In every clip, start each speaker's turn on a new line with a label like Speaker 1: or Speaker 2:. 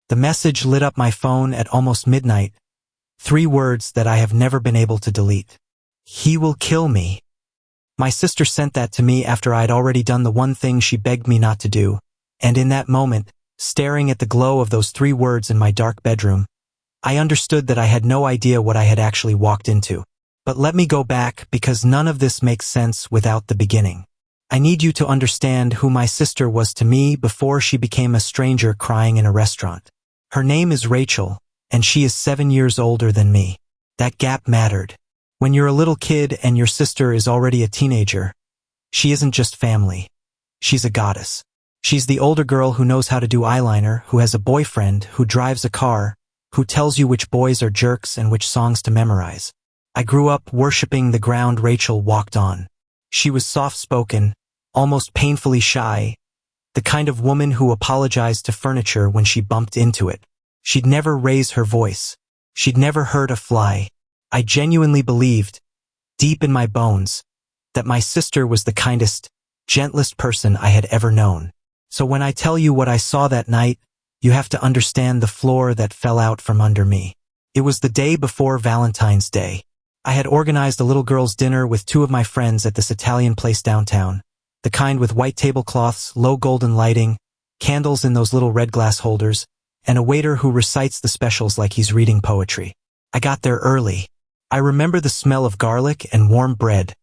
Speaker 1: The message lit up my phone at almost midnight. 3 words that I have never been able to delete. He will kill me. My sister sent that to me after I'd already done the one thing she begged me not to do, and in that moment, staring at the glow of those 3 words in my dark bedroom, I understood that I had no idea what I had actually walked into. But let me go back, because none of this makes sense without the beginning. I need you to understand who my sister was to me before she became a stranger crying in a restaurant. Her name is Rachel, and she is 7 years older than me. That gap mattered. When you're a little kid and your sister is already a teenager, she isn't just family. She's a goddess. She's the older girl who knows how to do eyeliner, who has a boyfriend, who drives a car, who tells you which boys are jerks and which songs to memorize. I grew up worshiping the ground Rachel walked on. She was soft-spoken, almost painfully shy, the kind of woman who apologized to furniture when she bumped into it. She'd never raise her voice. She'd never hurt a fly. I genuinely believed, deep in my bones, that my sister was the kindest, gentlest person I had ever known. So when I tell you what I saw that night, you have to understand the floor that fell out from under me. It was the day before Valentine's Day. I had organized a little girls' dinner with 2 of my friends at this Italian place downtown, the kind with white tablecloths, low golden lighting, candles in those little red glass holders, and a waiter who recites the specials like he's reading poetry. I got there early. I remember the smell of garlic and warm bread,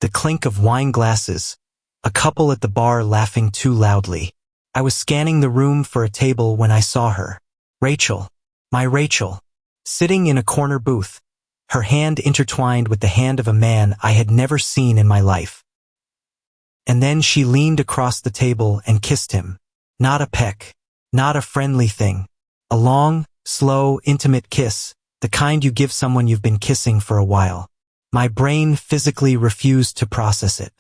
Speaker 1: the clink of wine glasses, a couple at the bar laughing too loudly. I was scanning the room for a table when I saw her. Rachel, my Rachel, sitting in a corner booth, her hand intertwined with the hand of a man I had never seen in my life. And then she leaned across the table and kissed him. Not a peck, not a friendly thing. A long, slow, intimate kiss, the kind you give someone you've been kissing for a while. My brain physically refused to process it.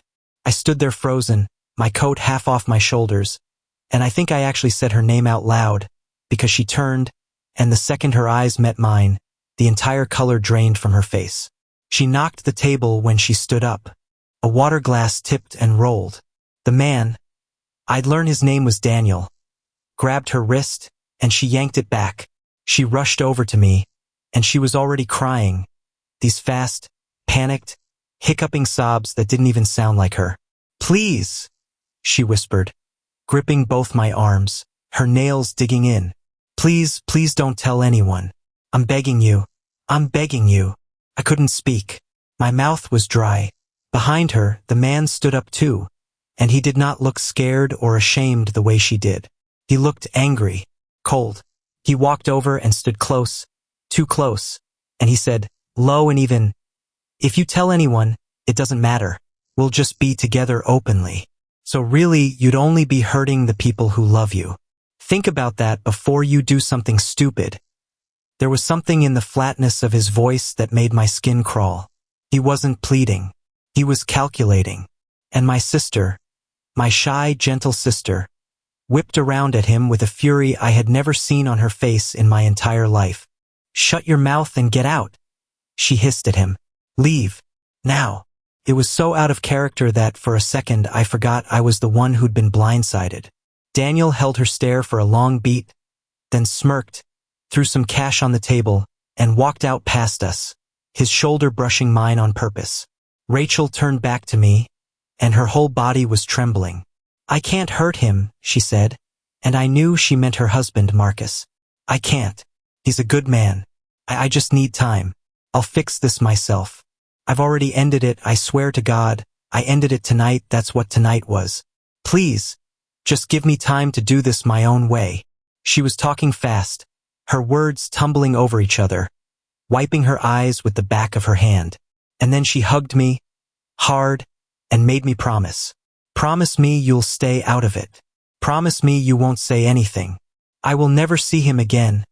Speaker 1: I stood there frozen, my coat half off my shoulders, and I think I actually said her name out loud, because she turned, and the second her eyes met mine, the entire color drained from her face. She knocked the table when she stood up. A water glass tipped and rolled. The man, I'd learned his name was Daniel, grabbed her wrist, and she yanked it back. She rushed over to me, and she was already crying. These fast, panicked, hiccuping sobs that didn't even sound like her. "Please," she whispered, gripping both my arms, her nails digging in. "Please, please don't tell anyone. I'm begging you. I'm begging you." I couldn't speak. My mouth was dry. Behind her, the man stood up too, and he did not look scared or ashamed the way she did. He looked angry, cold. He walked over and stood close, too close, and he said, low and even, "If you tell anyone, it doesn't matter. We'll just be together openly. So really, you'd only be hurting the people who love you. Think about that before you do something stupid." There was something in the flatness of his voice that made my skin crawl. He wasn't pleading. He was calculating. And my sister, my shy, gentle sister, whipped around at him with a fury I had never seen on her face in my entire life. "Shut your mouth and get out," she hissed at him. "Leave. Now." It was so out of character that, for a second, I forgot I was the one who'd been blindsided. Daniel held her stare for a long beat, then smirked, threw some cash on the table, and walked out past us, his shoulder brushing mine on purpose. Rachel turned back to me, and her whole body was trembling. "I can't hurt him," she said, and I knew she meant her husband, Marcus. "I can't. He's a good man. I just need time. I'll fix this myself. I've already ended it, I swear to God. I ended it tonight, that's what tonight was. Please, just give me time to do this my own way." She was talking fast, her words tumbling over each other, wiping her eyes with the back of her hand. And then she hugged me, hard, and made me promise. "Promise me you'll stay out of it. Promise me you won't say anything. I will never see him again.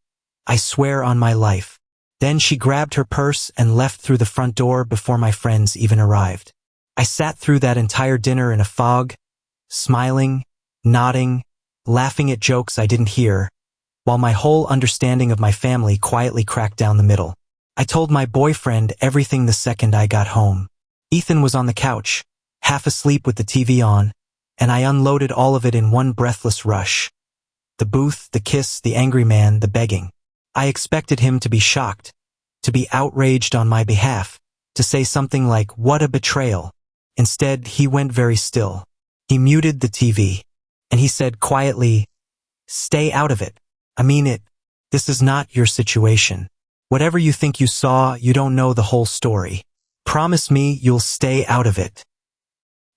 Speaker 1: I swear on my life." Then she grabbed her purse and left through the front door before my friends even arrived. I sat through that entire dinner in a fog, smiling, nodding, laughing at jokes I didn't hear, while my whole understanding of my family quietly cracked down the middle. I told my boyfriend everything the second I got home. Ethan was on the couch, half asleep with the TV on, and I unloaded all of it in one breathless rush. The booth, the kiss, the angry man, the begging. I expected him to be shocked, to be outraged on my behalf, to say something like, "What a betrayal." Instead, he went very still. He muted the TV, and he said quietly, "Stay out of it. I mean it. This is not your situation. Whatever you think you saw, you don't know the whole story. Promise me you'll stay out of it."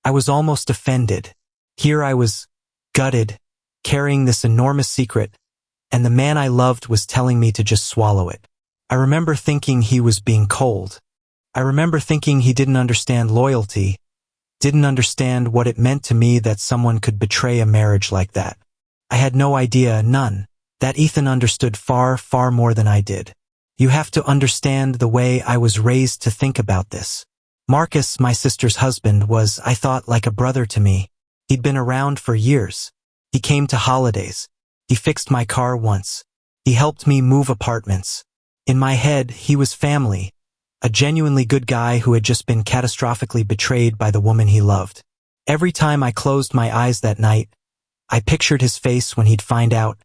Speaker 1: I was almost offended. Here I was, gutted, carrying this enormous secret, and the man I loved was telling me to just swallow it. I remember thinking he was being cold. I remember thinking he didn't understand loyalty, didn't understand what it meant to me that someone could betray a marriage like that. I had no idea, none, that Ethan understood far, far more than I did. You have to understand the way I was raised to think about this. Marcus, my sister's husband, was, I thought, like a brother to me. He'd been around for years. He came to holidays. He fixed my car once. He helped me move apartments. In my head, he was family, a genuinely good guy who had just been catastrophically betrayed by the woman he loved. Every time I closed my eyes that night, I pictured his face when he'd find out,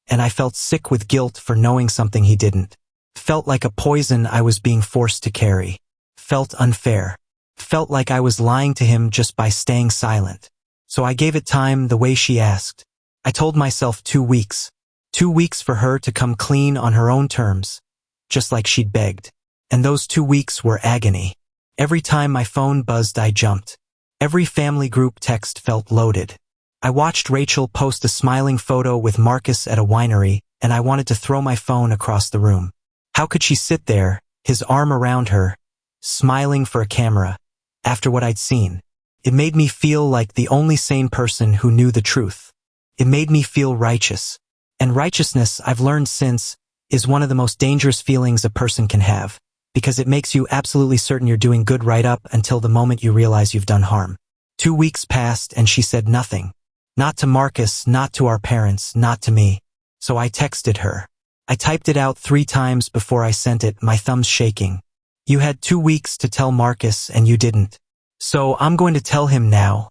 Speaker 1: and I felt sick with guilt for knowing something he didn't. Felt like a poison I was being forced to carry. Felt unfair. Felt like I was lying to him just by staying silent. So I gave it time the way she asked. I told myself 2 weeks. 2 weeks for her to come clean on her own terms, just like she'd begged. And those 2 weeks were agony. Every time my phone buzzed, I jumped. Every family group text felt loaded. I watched Rachel post a smiling photo with Marcus at a winery, and I wanted to throw my phone across the room. How could she sit there, his arm around her, smiling for a camera, after what I'd seen? It made me feel like the only sane person who knew the truth. It made me feel righteous. And righteousness, I've learned since, is one of the most dangerous feelings a person can have, because it makes you absolutely certain you're doing good right up until the moment you realize you've done harm. 2 weeks passed and she said nothing. Not to Marcus, not to our parents, not to me. So I texted her. I typed it out 3 times before I sent it, my thumbs shaking. "You had 2 weeks to tell Marcus and you didn't. So I'm going to tell him now."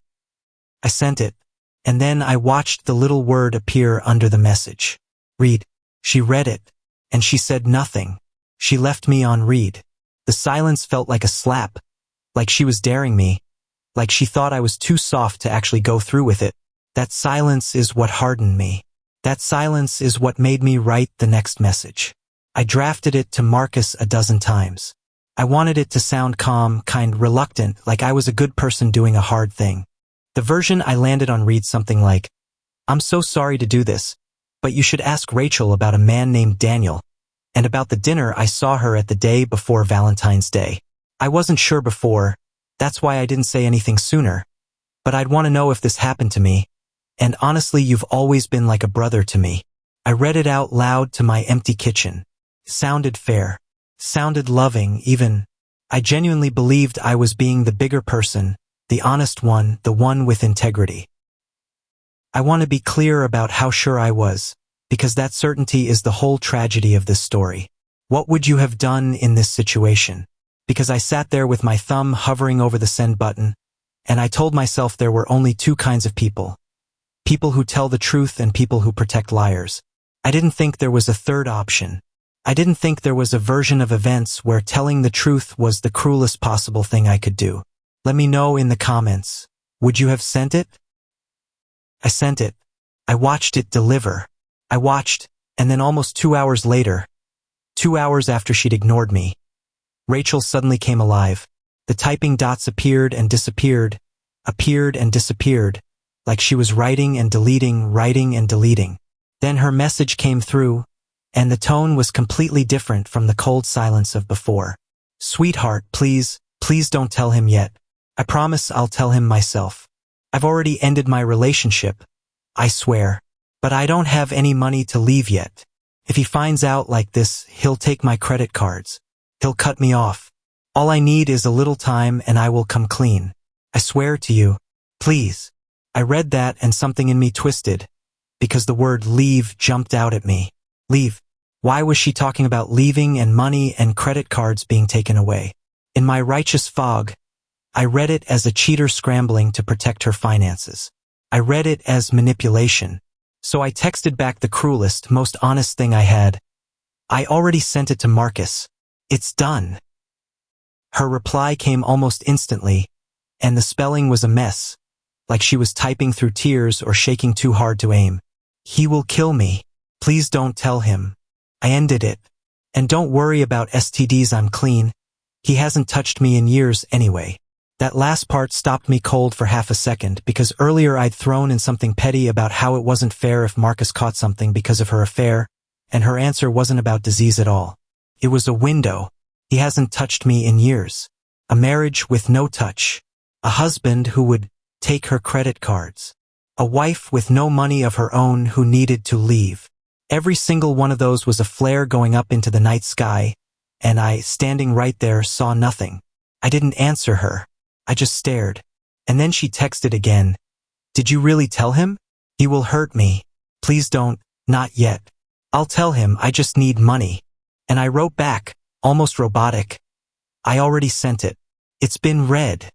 Speaker 1: I sent it, and then I watched the little word appear under the message. Read. She read it, and she said nothing. She left me on read. The silence felt like a slap, like she was daring me, like she thought I was too soft to actually go through with it. That silence is what hardened me. That silence is what made me write the next message. I drafted it to Marcus a dozen times. I wanted it to sound calm, kind, reluctant, like I was a good person doing a hard thing. The version I landed on reads something like, "I'm so sorry to do this, but you should ask Rachel about a man named Daniel, and about the dinner I saw her at the day before Valentine's Day. I wasn't sure before, that's why I didn't say anything sooner. But I'd want to know if this happened to me. And honestly, you've always been like a brother to me." I read it out loud to my empty kitchen. Sounded fair. Sounded loving, even. I genuinely believed I was being the bigger person, the honest one, the one with integrity. I want to be clear about how sure I was, because that certainty is the whole tragedy of this story. What would you have done in this situation? Because I sat there with my thumb hovering over the send button, and I told myself there were only 2 kinds of people. People who tell the truth and people who protect liars. I didn't think there was a third option. I didn't think there was a version of events where telling the truth was the cruelest possible thing I could do. Let me know in the comments. Would you have sent it? I sent it. I watched it deliver. I watched, and then almost 2 hours later, 2 hours after she'd ignored me, Rachel suddenly came alive. The typing dots appeared and disappeared, like she was writing and deleting. Then her message came through, and the tone was completely different from the cold silence of before. "Sweetheart, please don't tell him yet. I promise I'll tell him myself. I've already ended my relationship, I swear. But I don't have any money to leave yet. If he finds out like this, he'll take my credit cards. He'll cut me off. All I need is a little time and I will come clean. I swear to you. Please." I read that and something in me twisted, because the word leave jumped out at me. Leave. Why was she talking about leaving and money and credit cards being taken away? In my righteous fog, I read it as a cheater scrambling to protect her finances. I read it as manipulation. So I texted back the cruelest, most honest thing I had. I already sent it to Marcus. It's done. Her reply came almost instantly, and the spelling was a mess, like she was typing through tears or shaking too hard to aim. He will kill me. Please don't tell him. I ended it. And don't worry about STDs, I'm clean. He hasn't touched me in years anyway. That last part stopped me cold for half a second because earlier I'd thrown in something petty about how it wasn't fair if Marcus caught something because of her affair, and her answer wasn't about disease at all. It was a window. He hasn't touched me in years. A marriage with no touch. A husband who would take her credit cards. A wife with no money of her own who needed to leave. Every single one of those was a flare going up into the night sky, and I, standing right there, saw nothing. I didn't answer her. I just stared. And then she texted again. Did you really tell him? He will hurt me. Please don't, not yet. I'll tell him, I just need money. And I wrote back, almost robotic. I already sent it. It's been read.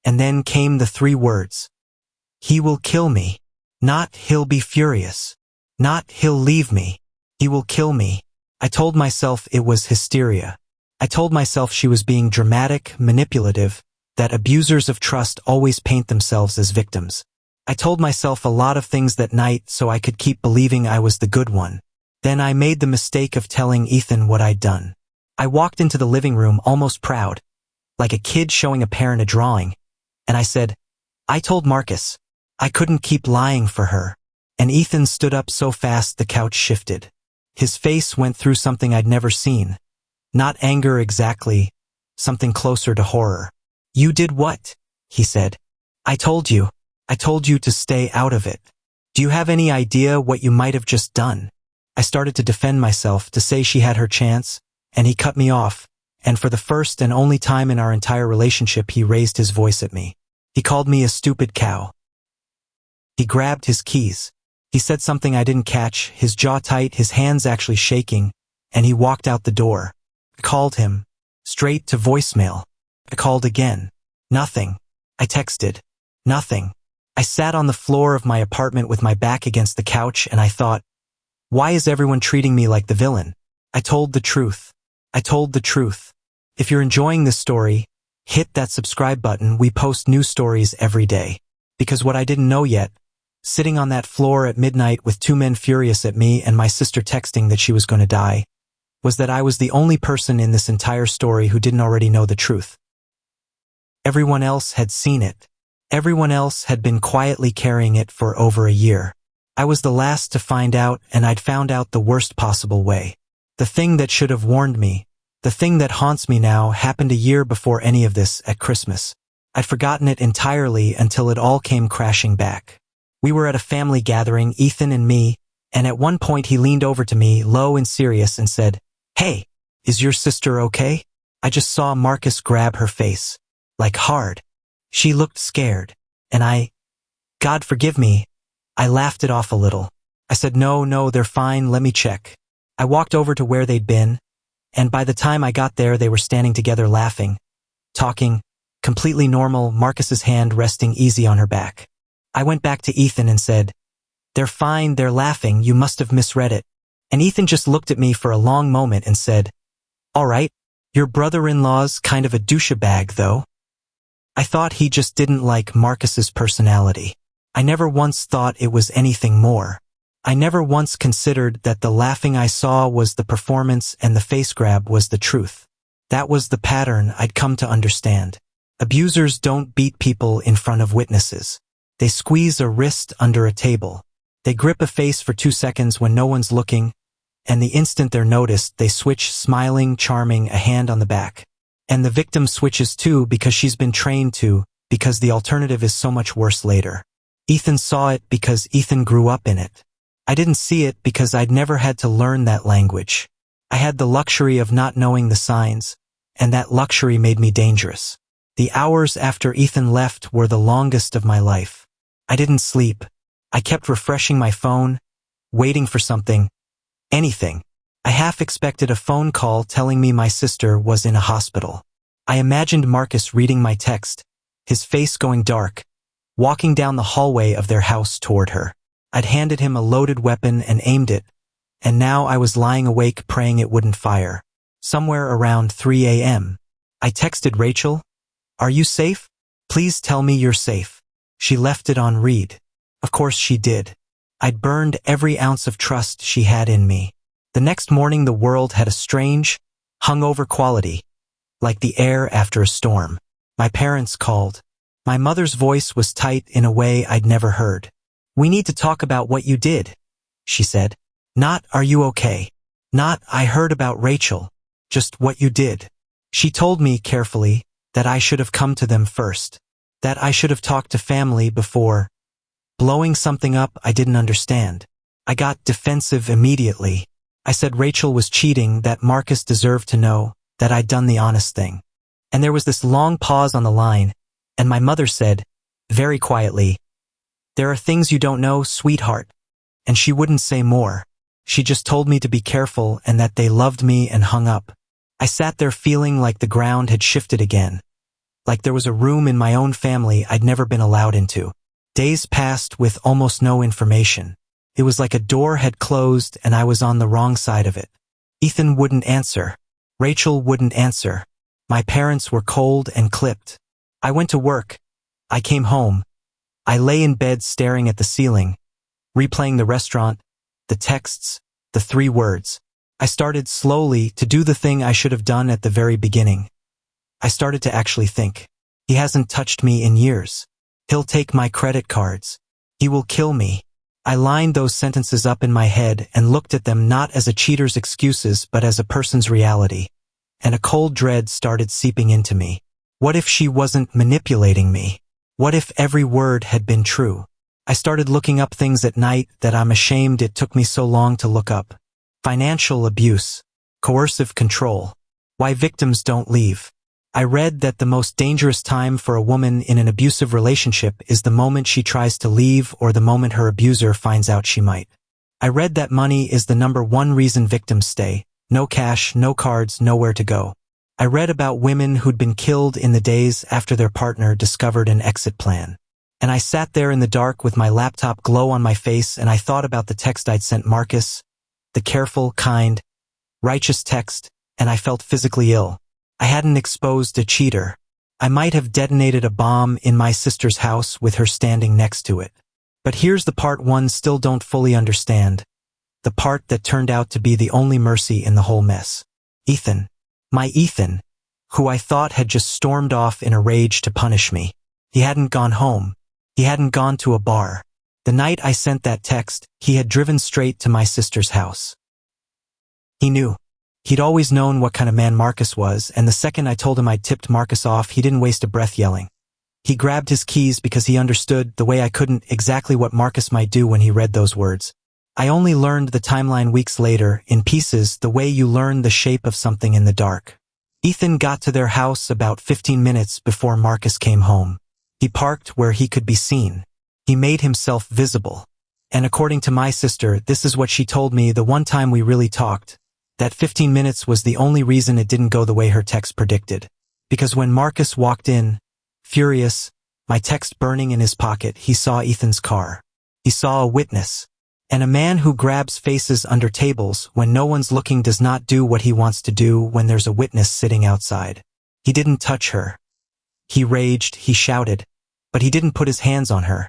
Speaker 1: And then came the 3 words. He will kill me. Not he'll be furious. Not he'll leave me. He will kill me. I told myself it was hysteria. I told myself she was being dramatic, manipulative, that abusers of trust always paint themselves as victims. I told myself a lot of things that night so I could keep believing I was the good one. Then I made the mistake of telling Ethan what I'd done. I walked into the living room almost proud, like a kid showing a parent a drawing, and I said, I told Marcus. I couldn't keep lying for her. And Ethan stood up so fast the couch shifted. His face went through something I'd never seen. Not anger exactly, something closer to horror. You did what? He said. I told you. I told you to stay out of it. Do you have any idea what you might have just done? I started to defend myself, to say she had her chance, and he cut me off, and for the first and only time in our entire relationship he raised his voice at me. He called me a stupid cow. He grabbed his keys. He said something I didn't catch, his jaw tight, his hands actually shaking, and he walked out the door. I called him. Straight to voicemail. I called again. Nothing. I texted. Nothing. I sat on the floor of my apartment with my back against the couch and I thought, why is everyone treating me like the villain? I told the truth. I told the truth. If you're enjoying this story, hit that subscribe button. We post new stories every day. Because what I didn't know yet, sitting on that floor at midnight with 2 men furious at me and my sister texting that she was going to die, was that I was the only person in this entire story who didn't already know the truth. Everyone else had seen it. Everyone else had been quietly carrying it for over a year. I was the last to find out, and I'd found out the worst possible way. The thing that should have warned me, the thing that haunts me now, happened a year before any of this at Christmas. I'd forgotten it entirely until it all came crashing back. We were at a family gathering, Ethan and me, and at one point he leaned over to me, low and serious, and said, Hey, is your sister okay? I just saw Marcus grab her face. Like hard. She looked scared. And God forgive me, I laughed it off a little. I said, No, they're fine, let me check. I walked over to where they'd been, and by the time I got there they were standing together laughing, talking, completely normal, Marcus's hand resting easy on her back. I went back to Ethan and said, They're fine, they're laughing, you must have misread it. And Ethan just looked at me for a long moment and said, All right, your brother-in-law's kind of a douchebag though. I thought he just didn't like Marcus's personality. I never once thought it was anything more. I never once considered that the laughing I saw was the performance and the face grab was the truth. That was the pattern I'd come to understand. Abusers don't beat people in front of witnesses. They squeeze a wrist under a table. They grip a face for 2 seconds when no one's looking, and the instant they're noticed, they switch, smiling, charming, a hand on the back. And the victim switches too because she's been trained to, because the alternative is so much worse later. Ethan saw it because Ethan grew up in it. I didn't see it because I'd never had to learn that language. I had the luxury of not knowing the signs, and that luxury made me dangerous. The hours after Ethan left were the longest of my life. I didn't sleep. I kept refreshing my phone, waiting for something, anything. I half expected a phone call telling me my sister was in a hospital. I imagined Marcus reading my text, his face going dark, walking down the hallway of their house toward her. I'd handed him a loaded weapon and aimed it, and now I was lying awake praying it wouldn't fire. Somewhere around 3 a.m. I texted Rachel, "Are you safe? Please tell me you're safe." She left it on read. Of course she did. I'd burned every ounce of trust she had in me. The next morning the world had a strange, hungover quality, like the air after a storm. My parents called. My mother's voice was tight in a way I'd never heard. "We need to talk about what you did," she said. Not, "Are you okay?" Not, "I heard about Rachel." Just what you did. She told me carefully that I should have come to them first, that I should have talked to family before blowing something up I didn't understand. I got defensive immediately. I said Rachel was cheating, that Marcus deserved to know, that I'd done the honest thing. And there was this long pause on the line, and my mother said, very quietly, "There are things you don't know, sweetheart." And she wouldn't say more. She just told me to be careful and that they loved me, and hung up. I sat there feeling like the ground had shifted again, like there was a room in my own family I'd never been allowed into. Days passed with almost no information. It was like a door had closed and I was on the wrong side of it. Ethan wouldn't answer. Rachel wouldn't answer. My parents were cold and clipped. I went to work. I came home. I lay in bed staring at the ceiling, replaying the restaurant, the texts, the 3 words. I started slowly to do the thing I should have done at the very beginning. I started to actually think. He hasn't touched me in years. He'll take my credit cards. He will kill me. I lined those sentences up in my head and looked at them not as a cheater's excuses but as a person's reality. And a cold dread started seeping into me. What if she wasn't manipulating me? What if every word had been true? I started looking up things at night that I'm ashamed it took me so long to look up. Financial abuse. Coercive control. Why victims don't leave. I read that the most dangerous time for a woman in an abusive relationship is the moment she tries to leave or the moment her abuser finds out she might. I read that money is the #1 reason victims stay. No cash, no cards, nowhere to go. I read about women who'd been killed in the days after their partner discovered an exit plan. And I sat there in the dark with my laptop glow on my face, and I thought about the text I'd sent Marcus, the careful, kind, righteous text, and I felt physically ill. I hadn't exposed a cheater. I might have detonated a bomb in my sister's house with her standing next to it. But here's the part one still don't fully understand. The part that turned out to be the only mercy in the whole mess. Ethan. My Ethan, who I thought had just stormed off in a rage to punish me. He hadn't gone home. He hadn't gone to a bar. The night I sent that text, he had driven straight to my sister's house. He knew. He'd always known what kind of man Marcus was, and the second I told him I'd tipped Marcus off, he didn't waste a breath yelling. He grabbed his keys because he understood, the way I couldn't, exactly what Marcus might do when he read those words. I only learned the timeline weeks later, in pieces, the way you learn the shape of something in the dark. Ethan got to their house about 15 minutes before Marcus came home. He parked where he could be seen. He made himself visible. And according to my sister, this is what she told me the one time we really talked. That 15 minutes was the only reason it didn't go the way her text predicted. Because when Marcus walked in, furious, my text burning in his pocket, he saw Ethan's car. He saw a witness. And a man who grabs faces under tables when no one's looking does not do what he wants to do when there's a witness sitting outside. He didn't touch her. He raged, he shouted, but he didn't put his hands on her.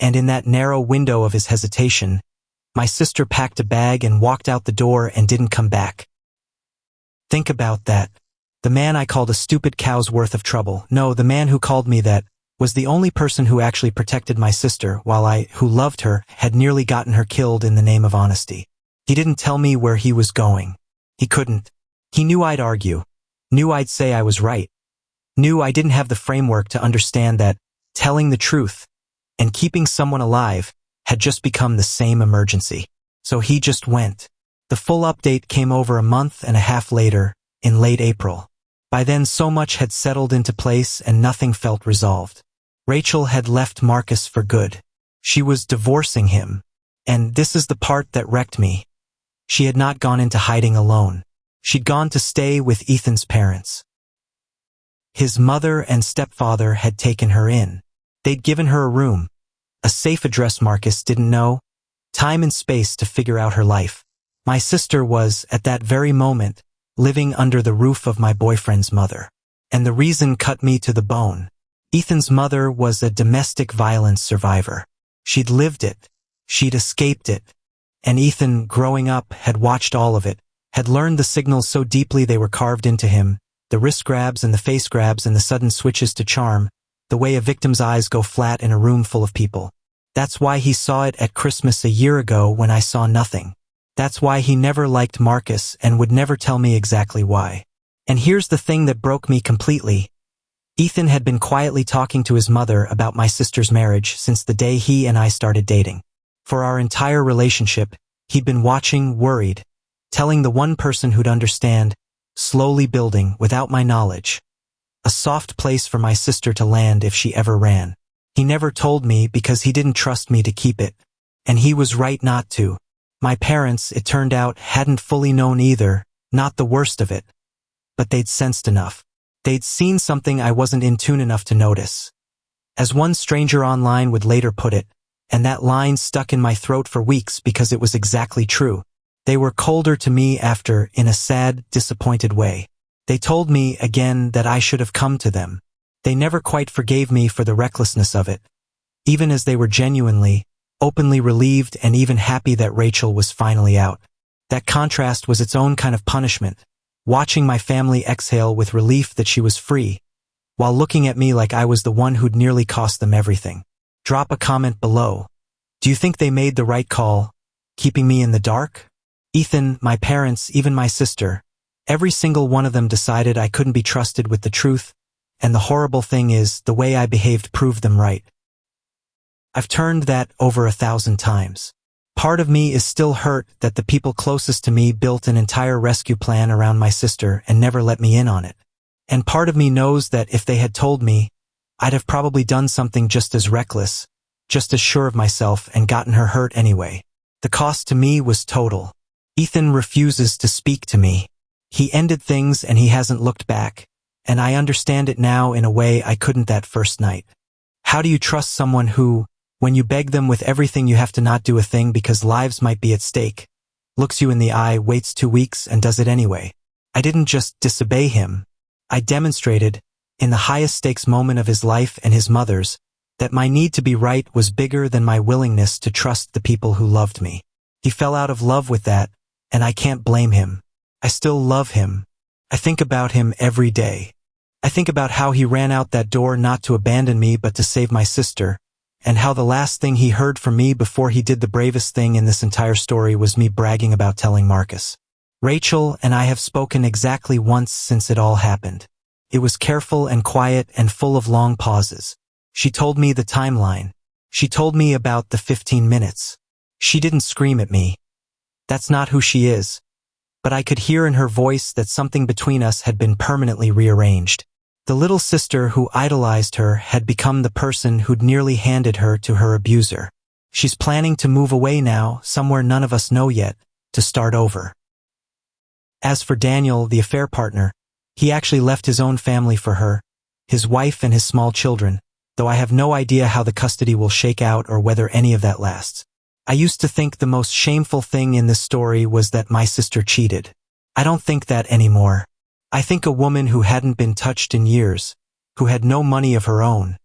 Speaker 1: And in that narrow window of his hesitation, my sister packed a bag and walked out the door and didn't come back. Think about that. The man I called a stupid cow's worth of trouble. No, the man who called me that was the only person who actually protected my sister, while I, who loved her, had nearly gotten her killed in the name of honesty. He didn't tell me where he was going. He couldn't. He knew I'd argue. Knew I'd say I was right. Knew I didn't have the framework to understand that telling the truth and keeping someone alive had just become the same emergency. So he just went. The full update came over a month and a half later, in late April. By then so much had settled into place and nothing felt resolved. Rachel had left Marcus for good. She was divorcing him. And this is the part that wrecked me. She had not gone into hiding alone. She'd gone to stay with Ethan's parents. His mother and stepfather had taken her in. They'd given her a room. A safe address Marcus didn't know, time and space to figure out her life. My sister was, at that very moment, living under the roof of my boyfriend's mother. And the reason cut me to the bone. Ethan's mother was a domestic violence survivor. She'd lived it. She'd escaped it. And Ethan, growing up, had watched all of it, had learned the signals so deeply they were carved into him, the wrist grabs and the face grabs and the sudden switches to charm, the way a victim's eyes go flat in a room full of people. That's why he saw it at Christmas a year ago when I saw nothing. That's why he never liked Marcus and would never tell me exactly why. And here's the thing that broke me completely. Ethan had been quietly talking to his mother about my sister's marriage since the day he and I started dating. For our entire relationship, he'd been watching, worried, telling the one person who'd understand, slowly building, without my knowledge, a soft place for my sister to land if she ever ran. He never told me because he didn't trust me to keep it. And he was right not to. My parents, it turned out, hadn't fully known either, not the worst of it. But they'd sensed enough. They'd seen something I wasn't in tune enough to notice. As one stranger online would later put it, and that line stuck in my throat for weeks because it was exactly true. They were colder to me after, in a sad, disappointed way. They told me, again, that I should have come to them. They never quite forgave me for the recklessness of it, even as they were genuinely, openly relieved and even happy that Rachel was finally out. That contrast was its own kind of punishment, watching my family exhale with relief that she was free, while looking at me like I was the one who'd nearly cost them everything. Drop a comment below. Do you think they made the right call, keeping me in the dark? Ethan, my parents, even my sister, every single one of them decided I couldn't be trusted with the truth, and the horrible thing is, the way I behaved proved them right. I've turned that over 1,000 times. Part of me is still hurt that the people closest to me built an entire rescue plan around my sister and never let me in on it. And part of me knows that if they had told me, I'd have probably done something just as reckless, just as sure of myself, and gotten her hurt anyway. The cost to me was total. Ethan refuses to speak to me. He ended things and he hasn't looked back, and I understand it now in a way I couldn't that first night. How do you trust someone who, when you beg them with everything you have to not do a thing because lives might be at stake, looks you in the eye, waits 2 weeks, and does it anyway? I didn't just disobey him. I demonstrated, in the highest stakes moment of his life and his mother's, that my need to be right was bigger than my willingness to trust the people who loved me. He fell out of love with that, and I can't blame him. I still love him. I think about him every day. I think about how he ran out that door not to abandon me but to save my sister, and how the last thing he heard from me before he did the bravest thing in this entire story was me bragging about telling Marcus. Rachel and I have spoken exactly once since it all happened. It was careful and quiet and full of long pauses. She told me the timeline. She told me about the 15 minutes. She didn't scream at me. That's not who she is. But I could hear in her voice that something between us had been permanently rearranged. The little sister who idolized her had become the person who'd nearly handed her to her abuser. She's planning to move away now, somewhere none of us know yet, to start over. As for Daniel, the affair partner, he actually left his own family for her, his wife and his small children, though I have no idea how the custody will shake out or whether any of that lasts. I used to think the most shameful thing in this story was that my sister cheated. I don't think that anymore. I think a woman who hadn't been touched in years, who had no money of her own,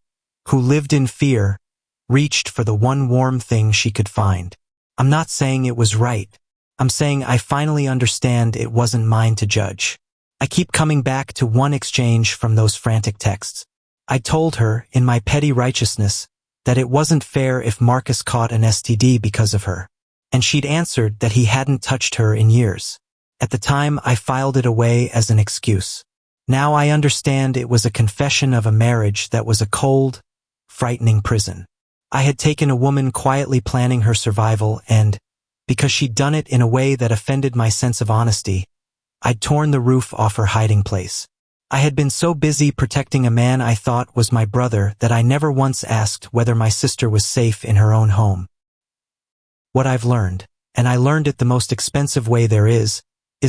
Speaker 1: who lived in fear, reached for the one warm thing she could find. I'm not saying it was right. I'm saying I finally understand it wasn't mine to judge. I keep coming back to one exchange from those frantic texts. I told her, in my petty righteousness, that it wasn't fair if Marcus caught an STD because of her. And she'd answered that he hadn't touched her in years. At the time, I filed it away as an excuse. Now I understand it was a confession of a marriage that was a cold, frightening prison. I had taken a woman quietly planning her survival and, because she'd done it in a way that offended my sense of honesty, I'd torn the roof off her hiding place. I had been so busy protecting a man I thought was my brother that I never once asked whether my sister was safe in her own home. What I've learned, and I learned it the most expensive way there is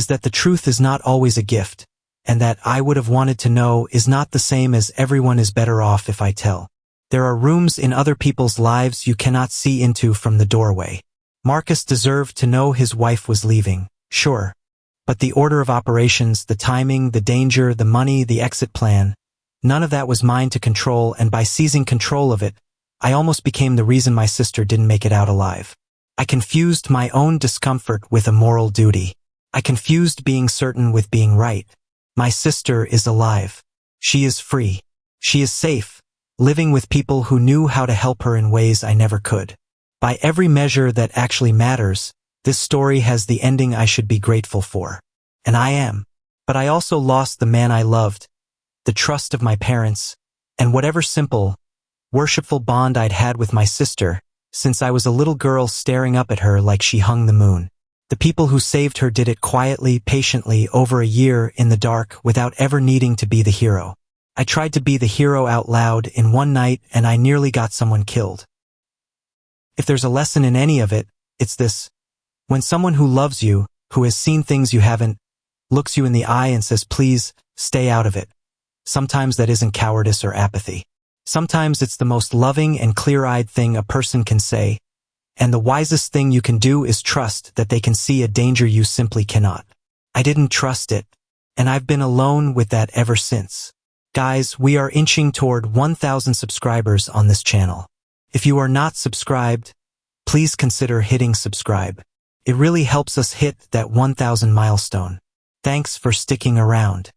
Speaker 1: that the truth is not always a gift, and that I would have wanted to know is not the same as everyone is better off if I tell. There are rooms in other people's lives you cannot see into from the doorway. Marcus deserved to know his wife was leaving, sure. But the order of operations, the timing, the danger, the money, the exit plan, none of that was mine to control, and by seizing control of it, I almost became the reason my sister didn't make it out alive. I confused my own discomfort with a moral duty. I confused being certain with being right. My sister is alive. She is free. She is safe, living with people who knew how to help her in ways I never could. By every measure that actually matters, this story has the ending I should be grateful for. And I am. But I also lost the man I loved, the trust of my parents, and whatever simple, worshipful bond I'd had with my sister, since I was a little girl staring up at her like she hung the moon. The people who saved her did it quietly, patiently, over a year in the dark, without ever needing to be the hero. I tried to be the hero out loud in one night, and I nearly got someone killed. If there's a lesson in any of it, it's this. When someone who loves you, who has seen things you haven't, looks you in the eye and says, please, stay out of it. Sometimes that isn't cowardice or apathy. Sometimes it's the most loving and clear-eyed thing a person can say, and the wisest thing you can do is trust that they can see a danger you simply cannot. I didn't trust it, and I've been alone with that ever since. Guys, we are inching toward 1,000 subscribers on this channel. If you are not subscribed, please consider hitting subscribe. It really helps us hit that 1,000 milestone. Thanks for sticking around.